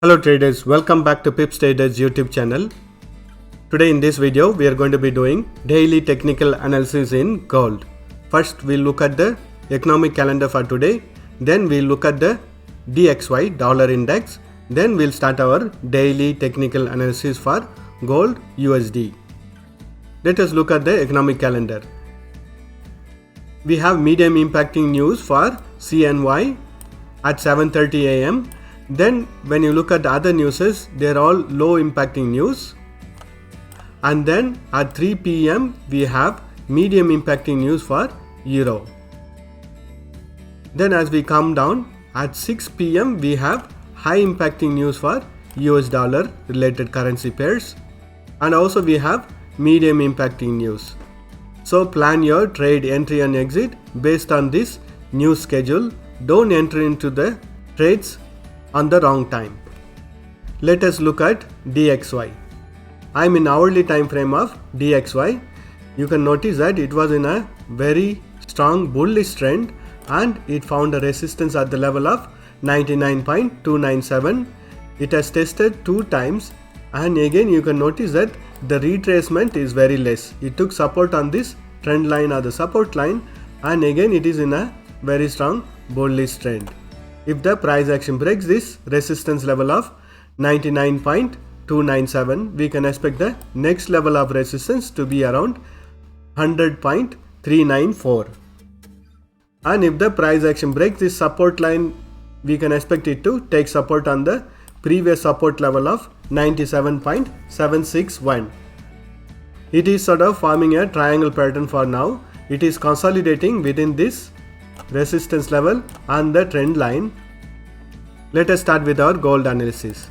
Hello traders, welcome back to Pips Traders YouTube channel. Today in this video we are going to be doing daily technical analysis in gold. First we'll look at the economic calendar for today, then we'll look at the DXY dollar index, then we'll start our daily technical analysis for gold USD. Let us look at the economic calendar. We have medium impacting news for CNY at 7:30 AM. Then when you look at the other newses, they're all low impacting news. And then at 3 PM we have medium impacting news for Euro. Then as we come down, at 6 PM we have high impacting news for US dollar related currency pairs. And also we have medium impacting news. So plan your trade entry and exit based on this news schedule. Don't enter into the trades on the wrong time. Let us look at DXY. I am in hourly time frame of DXY. You can notice that it was in a very strong bullish trend and it found a resistance at the level of 99.297. It has tested two times and again you can notice that the retracement is very less. It took support on this trend line or the support line and again it is in a very strong bullish trend. If the price action breaks this resistance level of 99.297, we can expect the next level of resistance to be around 100.394. And if the price action breaks this support line, we can expect it to take support on the previous support level of 97.761. It is sort of forming a triangle pattern for now. It is consolidating within this resistance level and the trend line. Let us start with our gold analysis.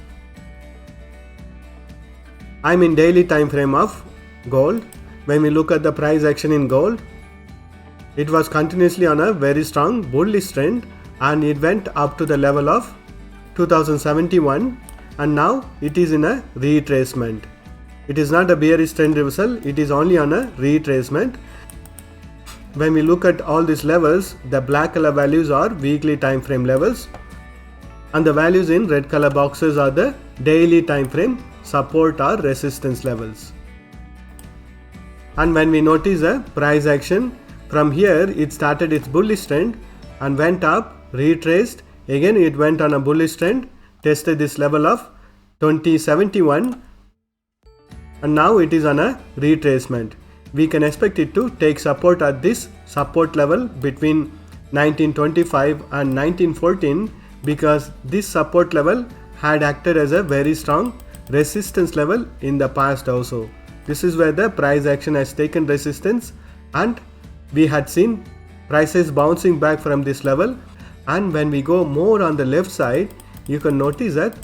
I am in daily time frame of gold. When we look at the price action in gold, it was continuously on a very strong bullish trend and it went up to the level of 2071 and now it is in a retracement. It is not a bearish trend reversal, it is only on a retracement. When we look at all these levels, the black color values are weekly time frame levels and the values in red color boxes are the daily time frame support or resistance levels. And when we notice the price action, from here it started its bullish trend and went up, retraced, again it went on a bullish trend, tested this level of 2071 and now it is on a retracement. We can expect it to take support at this support level between 1925 and 1914 because this support level had acted as a very strong resistance level in the past also. This is where the price action has taken resistance and we had seen prices bouncing back from this level. And when we go more on the left side, you can notice that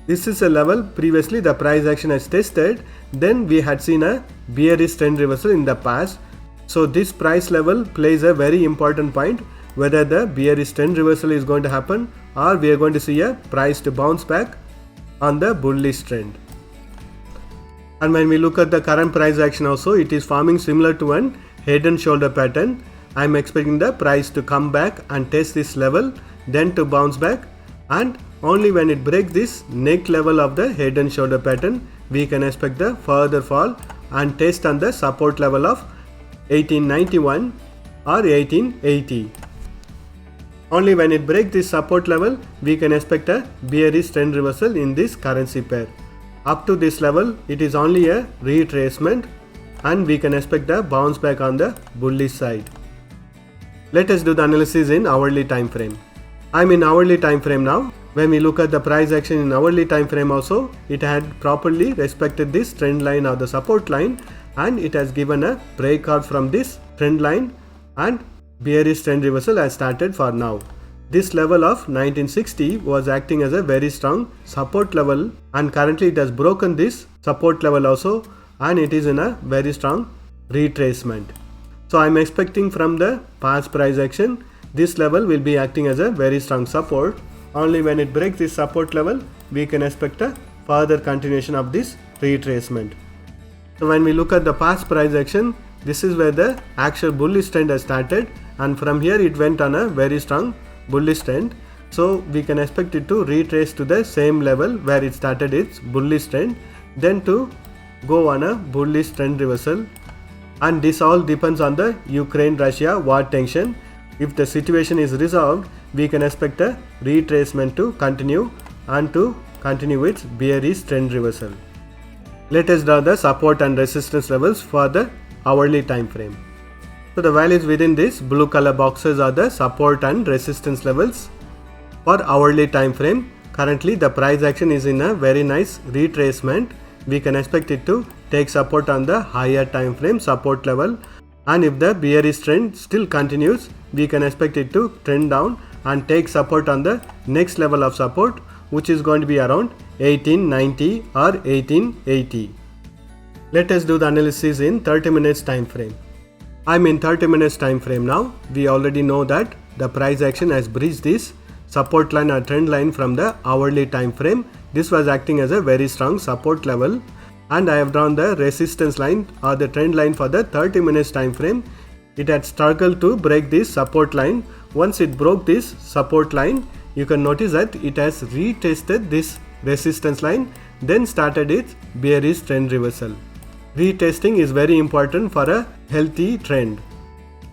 this is a level previously the price action has tested. Then we had seen a bearish trend reversal in the past. So this price level plays a very important point whether the bearish trend reversal is going to happen or we are going to see a price to bounce back on the bullish trend. And when we look at the current price action also, it is forming similar to an head and shoulder pattern. I am expecting the price to come back and test this level, then to bounce back, and only when it breaks this neck level of the head and shoulder pattern, we can expect the further fall and test on the support level of 1891 or 1880. Only when it breaks this support level, we can expect a bearish trend reversal in this currency pair. Up to this level, it is only a retracement and we can expect a bounce back on the bullish side. Let us do the analysis in hourly time frame. I am in hourly time frame now. When we look at the price action in hourly time frame also, it had properly respected this trend line or the support line and it has given a breakout from this trend line and bearish trend reversal has started for now. This level of 1960 was acting as a very strong support level and currently it has broken this support level also and it is in a very strong retracement. So I am expecting from the past price action, this level will be acting as a very strong support. Only when it breaks this support level, we can expect a further continuation of this retracement. So when we look at the past price action, this is where the actual bullish trend has started and from here it went on a very strong bullish trend. So we can expect it to retrace to the same level where it started its bullish trend, then to go on a bullish trend reversal. And this all depends on the Ukraine-Russia war tension. If the situation is resolved, we can expect a retracement to continue and to continue its bearish trend reversal. Let us draw the support and resistance levels for the hourly time frame. So the values within this blue color boxes are the support and resistance levels for hourly time frame. Currently the price action is in a very nice retracement. We can expect it to take support on the higher time frame support level, and if the bearish trend still continues, we can expect it to trend down and take support on the next level of support, which is going to be around 1890 or 1880. Let us do the analysis in 30 minutes time frame. I'm in 30 minutes time frame now. We already know that the price action has breached this support line or trend line from the hourly time frame. This was acting as a very strong support level, and I have drawn the resistance line or the trend line for the 30 minutes time frame. It had struggled to break this support line. Once it broke this support line, you can notice that it has retested this resistance line, then started its bearish trend reversal. Retesting is very important for a healthy trend.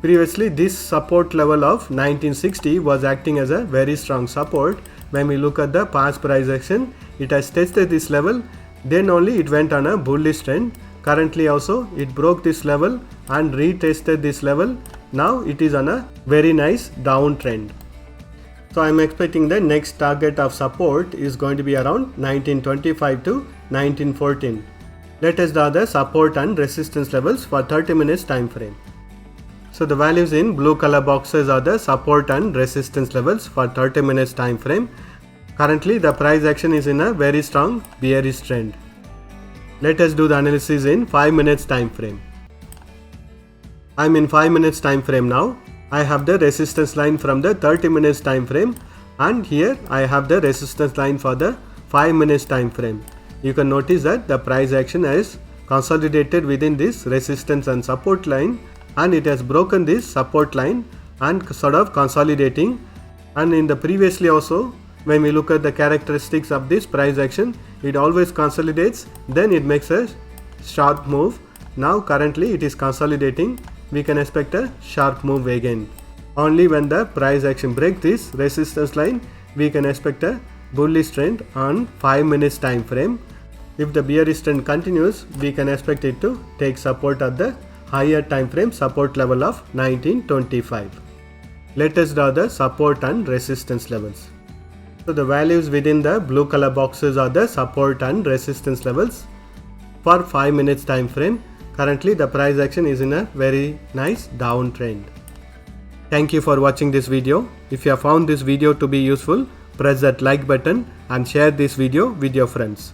Previously, this support level of 1960 was acting as a very strong support. When we look at the past price action, it has tested this level, then only it went on a bullish trend. Currently also it broke this level and retested this level. Now it is on a very nice downtrend. So I am expecting the next target of support is going to be around 1925 to 1914. Let us draw the support and resistance levels for 30 minutes time frame. So the values in blue color boxes are the support and resistance levels for 30 minutes time frame. Currently the price action is in a very strong bearish trend. Let us do the analysis in 5 minutes time frame. I'm in 5 minutes time frame now. I have the resistance line from the 30 minutes time frame, and here I have the resistance line for the 5 minutes time frame. You can notice that the price action has consolidated within this resistance and support line, and it has broken this support line and sort of consolidating. And in the previously also, when we look at the characteristics of this price action, it always consolidates, then it makes a sharp move. Now currently it is consolidating. We can expect a sharp move again. Only when the price action breaks this resistance line, we can expect a bullish trend on 5 minutes time frame. If the bearish trend continues, we can expect it to take support at the higher time frame support level of 1925. Let us draw the support and resistance levels. So the values within the blue color boxes are the support and resistance levels for 5 minutes time frame. Currently the price action is in a very nice downtrend. Thank you for watching this video. If you have found this video to be useful, press that like button and share this video with your friends.